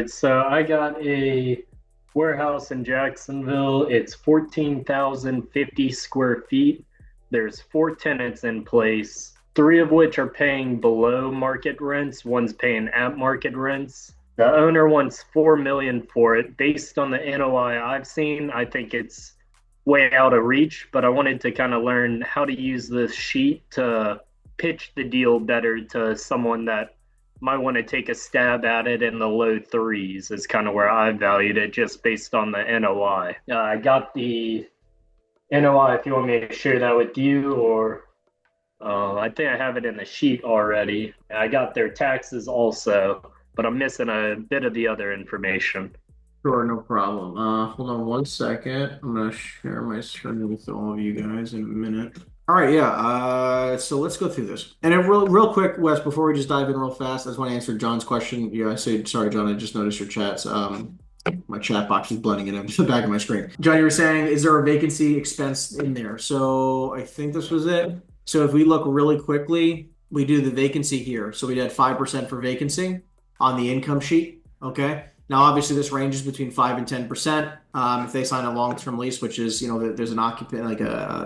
right, so I got a warehouse in Jacksonville. It's 14,050 square feet. There's four tenants in place, three of which are paying below market rents, one's paying at market rents. The owner wants 4 million for it. Based on the NOI I've seen, I think it's way out of reach, but I wanted to kind of learn how to use this sheet to pitch the deal better to someone that might want to take a stab at it in the low threes is kind of where I valued it just based on the NOI. I got the NOI if you want me to share that with you, or I think I have it in the sheet already. I got their taxes also, but I'm missing a bit of the other information. Sure, no problem. Hold on one second. I'm gonna share my screen with all of you guys in a minute. All right, yeah. So let's go through this. And real quick, Wes, before we just dive in real fast, I just want to answer John's question. Yeah, I say sorry, John. I just noticed your chats. My chat box is blending it into the back of my screen. John, you were saying, is there a vacancy expense in there? So I think this was it. So if we look really quickly, we do the vacancy here. So we did 5% for vacancy on the income sheet. Okay. Now, obviously, this ranges between 5 and 10%. If they sign a long-term lease, which is, there's an occupant, like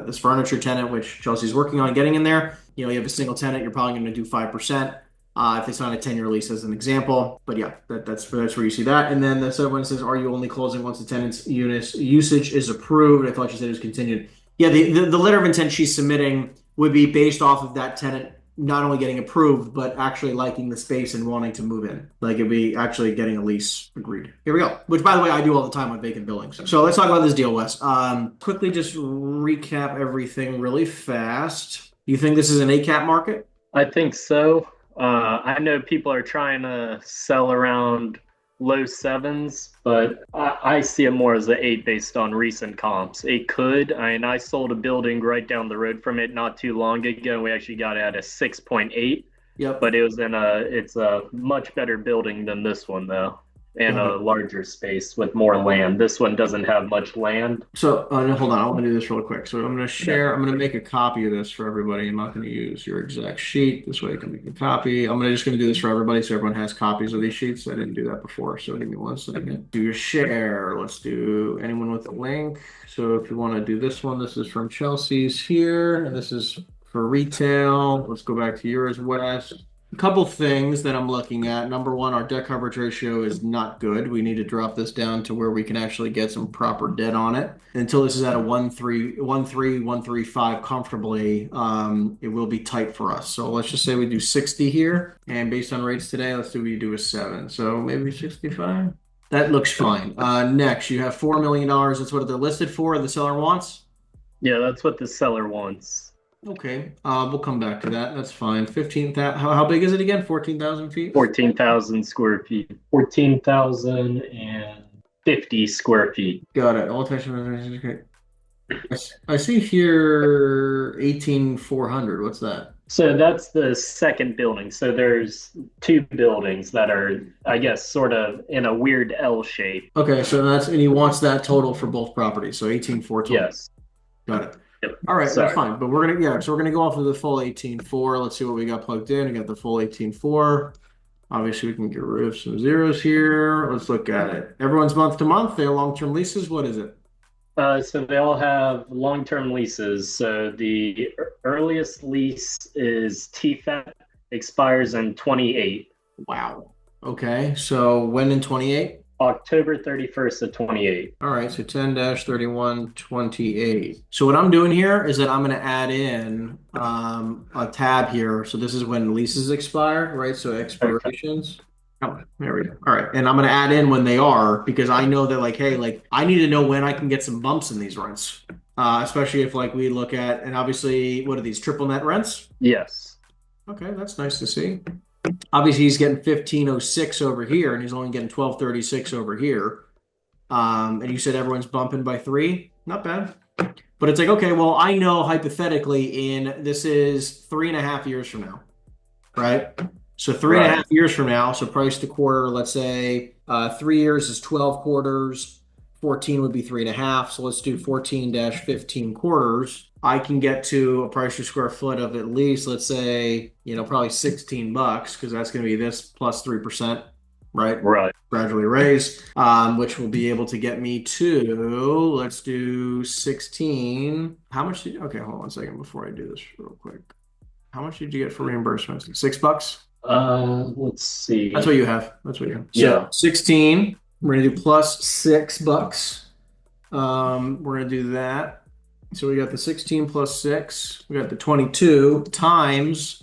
this furniture tenant, which Chelsea's working on getting in there. You have a single tenant, you're probably going to do 5%. If they sign a 10-year lease as an example. But yeah, that's where you see that. And then the second one says, are you only closing once the tenant's usage is approved? I thought you said it was continued. Yeah, the letter of intent she's submitting would be based off of that tenant not only getting approved, but actually liking the space and wanting to move in. Like it'd be actually getting a lease agreed. Here we go. Which, by the way, I do all the time on vacant buildings. So let's talk about this deal, Wes. Quickly just recap everything really fast. You think this is an ACAP market? I think so. I know people are trying to sell around low sevens, but I see it more as an eight based on recent comps. It could. I sold a building right down the road from it not too long ago. We actually got it at a 6.8. Yep. But it's a much better building than this one though, and a larger space with more land. This one doesn't have much land. So no, hold on, I want to do this real quick. So I'm going to share. I'm going to make a copy of this for everybody. I'm not going to use your exact sheet. This way I can make a copy. I'm just going to do this for everybody, so everyone has copies of these sheets. I didn't do that before, so give me one second. Do your share. Let's do anyone with a link. So if you want to do this one, this is from Chelsea's here, and this is for retail. Let's go back to yours, Wes. A couple things that I'm looking at. Number one, our debt coverage ratio is not good. We need to drop this down to where we can actually get some proper debt on it. Until this is at a 1.3, comfortably, it will be tight for us. So let's just say we do 60 here. And based on rates today, we do a 7. So maybe 65. That looks fine. Next, you have $4 million. That's what they're listed for. The seller wants. Yeah, that's what the seller wants. Okay, we'll come back to that. That's fine. 15,000. How big is it again? 14,000 feet? 14,000 square feet. 14,050 square feet. Got it. All attention. Okay. I see here 18,400. What's that? So that's the second building. So there's two buildings that are, I guess, sort of in a weird L shape. Okay, so and he wants that total for both properties. So 18,400 total. Yes. Got it. Yep. All right, Sorry. that's fine. But so we're gonna go off of the full 18.4. Let's see what we got plugged in. We got the full 18.4. Obviously, we can get rid of some zeros here. Let's look at it. Everyone's month to month. They have long-term leases. What is it? So they all have long-term leases. So the earliest lease is TFAT, expires in 28. Wow. Okay. So when in 28? October 31st of 28. All right, so 10-31-28. So what I'm doing here is that I'm going to add in a tab here. So this is when leases expire, right? So expirations. Oh, there we go. All right, and I'm going to add in when they are, because I know that I need to know when I can get some bumps in these rents, especially if we look at, and obviously, what are these, triple net rents? Yes. Okay, that's nice to see. Obviously, he's getting 1506 over here, and he's only getting 1236 over here. And you said everyone's bumping by 3. Not bad. But it's okay, well, I know hypothetically this is 3.5 years from now, right? So 3.5 years from now, so price to quarter, let's say 3 years is 12 quarters. 14 would be 3.5. So let's do 14-15 quarters. I can get to a price per square foot of at least, let's say, probably $16, because that's going to be this plus 3%, right? Right. Gradually raise, which will be able to get me to, let's do 16. How much did, okay, hold on 1 second before I do this real quick. How much did you get for reimbursements? $6? Let's That's see. what you have. That's what you have. So Yeah. 16, we're gonna do plus $6. We're gonna do that. So we got the 16 plus 6. We got the 22 times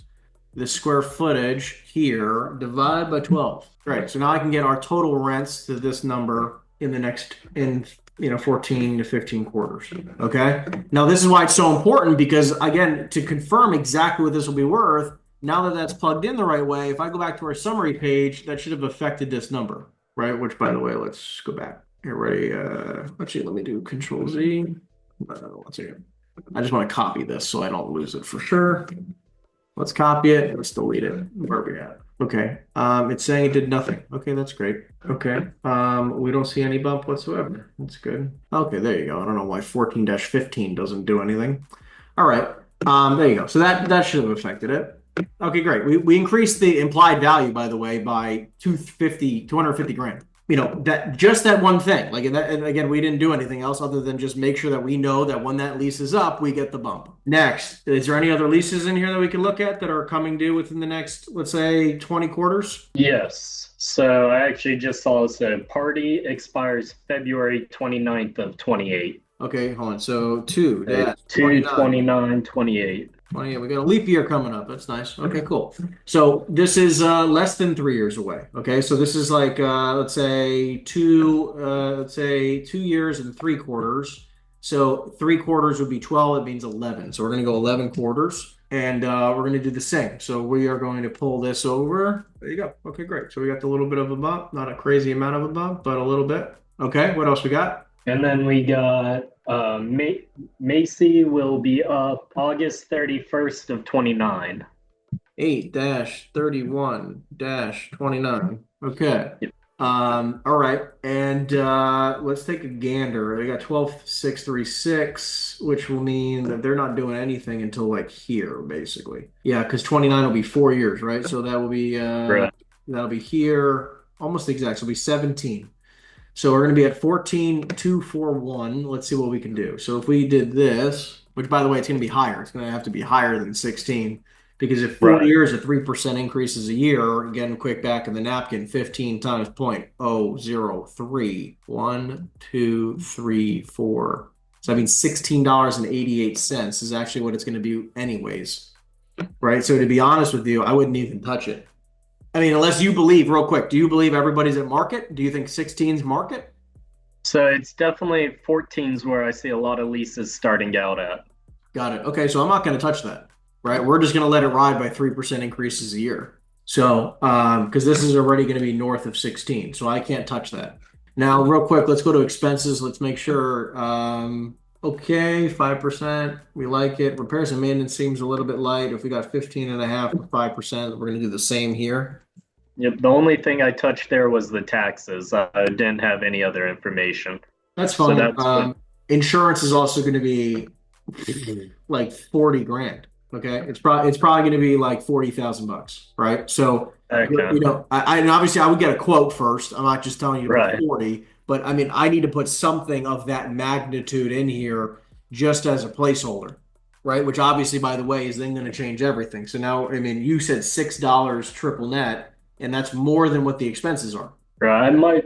the square footage here, divide by 12. Right. So now I can get our total rents to this number in the next, in 14 to 15 quarters. Okay. Now this is why it's so important because again, to confirm exactly what this will be worth, now that that's plugged in the right way, if I go back to our summary page, that should have affected this number, right? Which by the way, let's go back. Here, ready? Actually, let me do Control Z. One second. I just want to copy this so I don't lose it for sure. Let's copy it. Let's delete it. Where are we at? Okay. It's saying it did nothing. Okay, that's great. Okay. We don't see any bump whatsoever. That's good. Okay, there you go. I don't know why 14-15 doesn't do anything. All right. There you go. So that should have affected it. Okay, great. We increased the implied value, by the way, by 250 grand. That one thing. Like that, and again, we didn't do anything else other than just make sure that we know that when that lease is up, we get the bump. Next, is there any other leases in here that we can look at that are coming due within the next, let's say, 20 quarters? Yes. So I actually just saw it. Party expires February 29th of 28. Okay, hold on. So 2 29, 28. 28. We got a leap year coming up. That's nice. Okay, cool. So this is less than 3 years away. Okay, so this is like let's say 2 years and 3/4. So 3/4 would be 12. It means 11. So we're going to go 11 quarters, and we're going to do the same. So we are going to pull this over. There you go. Okay, great. So we got a little bit of a bump, not a crazy amount of a bump, but a little bit. Okay, what else we got? And then we got Macy will be up August 31st of 29. 8-31-29. Okay. Yep. All right. And let's take a gander. They got 12,636, which will mean that they're not doing anything until like here, basically. Yeah, because 29 will be 4 years, right? So that will be Right. that'll be here almost exact. So it'll be 17. So we're going to be at 14,241. Let's see what we can do. So if we did this, which by the way, it's going to be higher. It's going to have to be higher than 16 because if 4 years at 3% increases a year, again, quick back in the napkin, 15 times 0.003. 1, 2, 3, 4. So that means $16.88 is actually what it's going to be anyways. Right? So to be honest with you, I wouldn't even touch it. I mean, unless you believe, real quick, do you believe everybody's at market? Do you think 16's market? So it's definitely 14's where I see a lot of leases starting out at. Got it. Okay, so I'm not going to touch that, right? We're just going to let it ride by 3% increases a year. So, because this is already going to be north of 16, so I can't touch that. Now, real quick, let's go to expenses. Let's make sure. Okay, 5%. We like it. Repairs and maintenance seems a little bit light. If we got 15.5 or 5%, we're going to do the same here. Yep. The only thing I touched there was the taxes. I didn't have any other information. That's fine. So that's insurance is also going to be like 40 grand. Okay, it's probably going to be like $40,000, right? So okay. and obviously I would get a quote first. I'm not just telling you to put 40, but I mean I need to put something of that magnitude in here just as a placeholder, right? Which obviously, by the way, is then going to change everything. So now, I mean, you said $6 triple net. And that's more than what the expenses are. Right. I might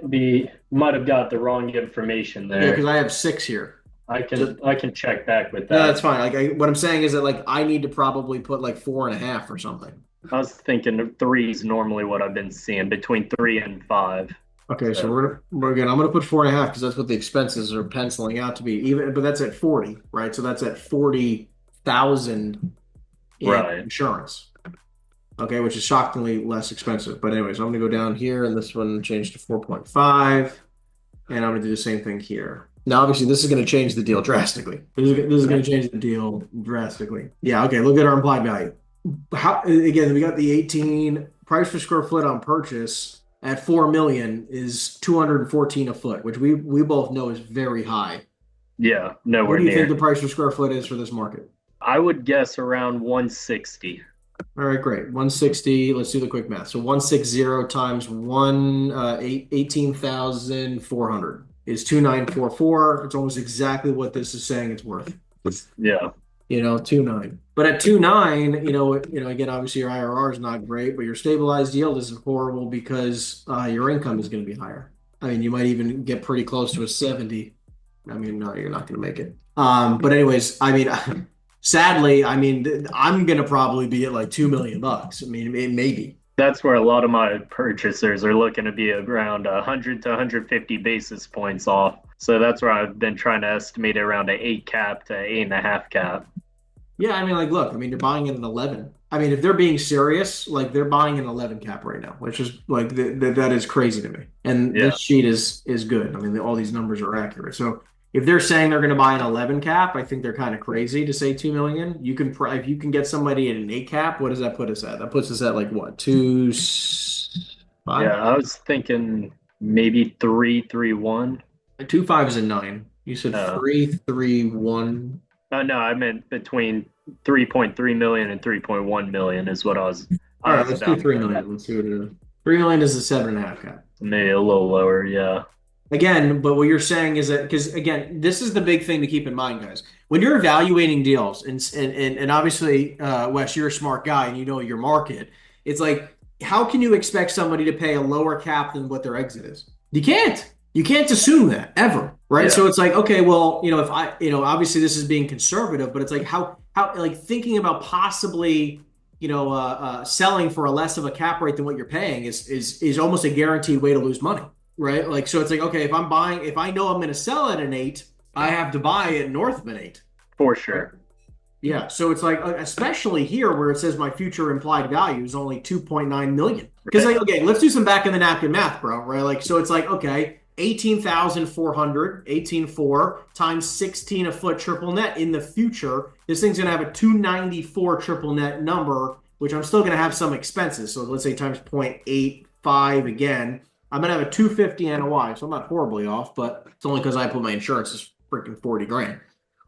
have got the wrong information there. Yeah, because I have 6 here. I can check back with that. No, that's fine. Like what I'm saying is that like I need to probably put like 4.5 or something. I was thinking 3 is normally what I've been seeing, between 3 and 5. Okay, so I'm gonna put 4.5 because that's what the expenses are penciling out to be. But that's at 40, right? So that's at 40,000 in insurance. Okay, which is shockingly less expensive. But anyways, I'm going to go down here, and this one changed to 4.5. And I'm going to do the same thing here. Now, obviously, this is going to change the deal drastically. This is going to change the deal drastically. Yeah, okay, look at our implied value. Again, we got the 18 price per square foot on purchase at $4 million is $214 a foot, which we both know is very high. Yeah, nowhere near. What do you think the price per square foot is for this market? I would guess around 160. All right, great. 160. Let's do the quick math. So 160 times 18,400 is 2,944. It's almost exactly what this is saying it's worth. Yeah. 2.9. But at 2.9, again, obviously your IRR is not great, but your stabilized yield is horrible because your income is going to be higher. I mean, you might even get pretty close to a 70. I mean, no, you're not going to make it. But anyways, I mean, sadly, I mean, I'm going to probably be at like 2 million bucks. I mean, maybe. That's where a lot of my purchasers are looking to be around 100 to 150 basis points off. So that's where I've been trying to estimate around an 8 cap to 8.5 cap. Yeah, I mean, like, look, I mean, you're buying at an 11. I mean, if they're being serious, like, they're buying an 11 cap right now, which is like that is crazy to me. And Yeah, this sheet is good. I mean, all these numbers are accurate. So if they're saying they're going to buy an 11 cap, I think they're kind of crazy to say 2 million. You can if you can get somebody at an 8 cap, what does that put us at? That puts us at like what, 2.5? yeah. I was thinking maybe 3.31. 2.5 is a 9. You said Uh, 3.31. oh no, I meant between 3.3 million and 3.1 million is what All I right, was let's do about 3 to million. Let's see what it is. 3 million is a 7.5 cap. maybe a little lower. Yeah, Again, but what you're saying is that because again, this is the big thing to keep in mind, guys. When you're evaluating deals, and obviously, Wes, you're a smart guy and you know your market. It's like, how can you expect somebody to pay a lower cap than what their exit is? You can't. You can't assume that ever, right? yeah, So it's like, okay, well, if I, obviously this is being conservative, but it's like how like thinking about possibly, selling for a less of a cap rate than what you're paying is almost a guaranteed way to lose money. Right? Like, so it's like, okay, if I know I'm going to sell at an 8, I have to buy it north of an 8. for Right? sure. Yeah. So it's like, especially here where it says my future implied value is only 2.9 million. Because, like, okay, let's do some back in the napkin math, bro. Right? Like, so it's like, okay, 18,400, 18.4 times 16 a foot triple net in the future. This thing's going to have a 294 triple net number, which I'm still going to have some expenses. So let's say times 0.85 again. I'm gonna have a 250 NOI, so I'm not horribly off, but it's only because I put my insurance is freaking 40 grand.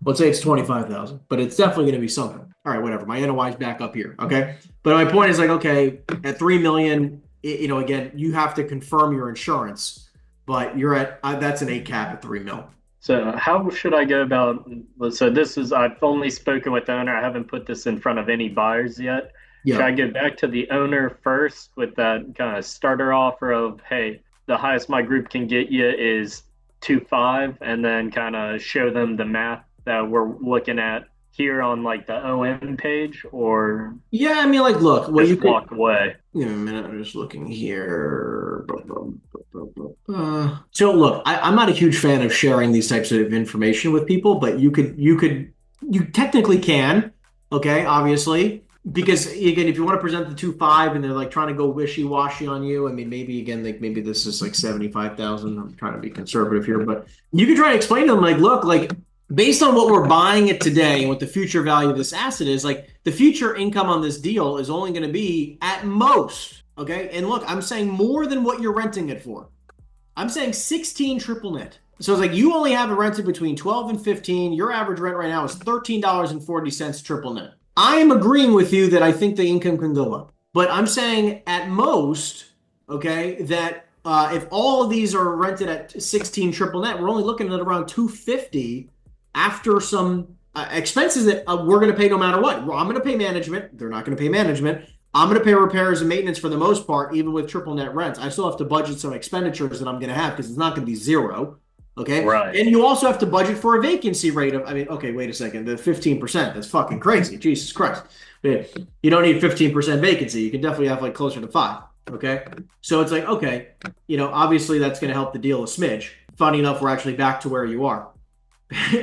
Let's say it's 25,000, but it's definitely gonna be something. All right, whatever. My NOI is back up here. Okay. But my point is like, okay, at 3 million, again, you have to confirm your insurance, but you're at that's an 8 cap at 3 mil. So how should I go about? So this is I've only spoken with the owner. I haven't put this in front of any buyers yet. Should Yeah. I go back to the owner first with that kind of starter offer of, hey, the highest my group can get you is 2.5, and then kind of show them the math that we're looking at here on like the OM page, or Yeah, I mean, like, look, what you just could. walk away? Give me a minute. I'm just looking here. So look, I'm not a huge fan of sharing these types of information with people, but you technically can, okay, obviously, because again, if you want to present the 2.5 and they're like trying to go wishy-washy on you, I mean, maybe again, like maybe this is like 75,000. I'm trying to be conservative here, but you can try to explain to them like, look, like based on what we're buying it today and what the future value of this asset is, like the future income on this deal is only going to be at most, okay? And look, I'm saying more than what you're renting it for. I'm saying 16 triple net. So it's like you only have it rented between 12 and 15. Your average rent right now is $13.40 triple net. I am agreeing with you that I think the income can go up. But I'm saying at most, okay, that if all of these are rented at 16 triple net, we're only looking at around 250 after some expenses that we're going to pay no matter what. I'm going to pay management. They're not going to pay management. I'm going to pay repairs and maintenance for the most part, even with triple net rents. I still have to budget some expenditures that I'm going to have because it's not going to be zero. Okay. Right. And you also have to budget for a vacancy rate of, I mean, okay, wait a second. The 15%, that's fucking crazy. Jesus Christ. You don't need 15% vacancy. You can definitely have like closer to 5. Okay. So it's like, okay, obviously that's going to help the deal a smidge. Funny enough, we're actually back to where you are,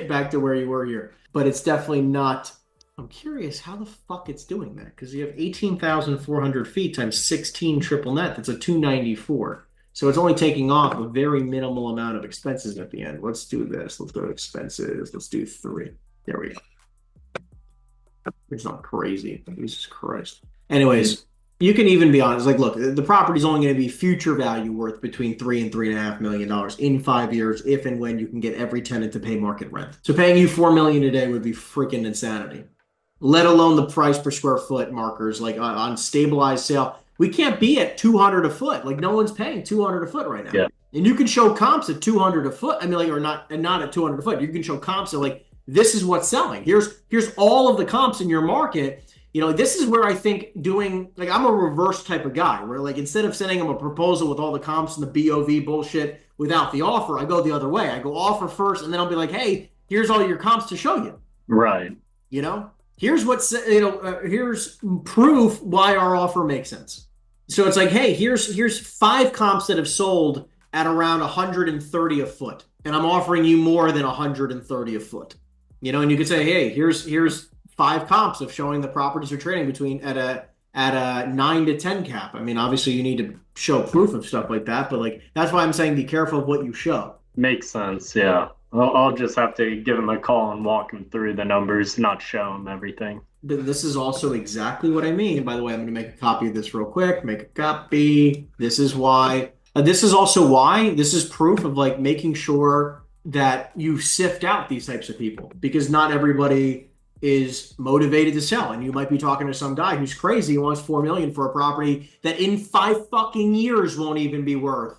back to where you were here. But it's definitely not. I'm curious how the fuck it's doing that because you have 18,400 feet times 16 triple net. That's a 294. So it's only taking off a very minimal amount of expenses at the end. Let's do this. Let's go to expenses. Let's do 3. There we go. It's not crazy. Jesus Christ. Anyways, you can even be honest. Like, look, the property's only going to be future value worth between $3 and $3.5 million in 5 years, if and when you can get every tenant to pay market rent. So paying you $4 million a day would be freaking insanity. let alone the price per square foot markers, like on stabilized sale. We can't be at 200 a foot. Like no one's paying 200 a foot right now. Yeah. And you can show comps at 200 a foot. I mean, like, or not, and not at 200 a foot. You can show comps at like, this is what's selling. Here's all of the comps in your market. You know, this is where I think doing, like, I'm a reverse type of guy where, like, instead of sending them a proposal with all the comps and the BOV bullshit without the offer, I go the other way. I go offer first, and then I'll be like, hey, here's all your comps to show you. Right. You know, here's what's, here's proof why our offer makes sense. So it's like, hey, here's 5 comps that have sold at around 130 a foot, and I'm offering you more than 130 a foot. You know, and you could say, hey, here's 5 comps of showing the properties are trading between at a 9 to 10 cap. I mean, obviously you need to show proof of stuff like that, but like that's why I'm saying be careful of what you show. Makes sense. Yeah. I'll just have to give him a call and walk him through the numbers, not show him everything. This is also exactly what I mean. By the way, I'm going to make a copy of this real quick. Make a copy. This is why. This is also why. This is proof of like making sure that you sift out these types of people, because not everybody is motivated to sell. And you might be talking to some guy who's crazy and wants 4 million for a property that in 5 fucking years won't even be worth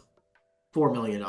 $4 million.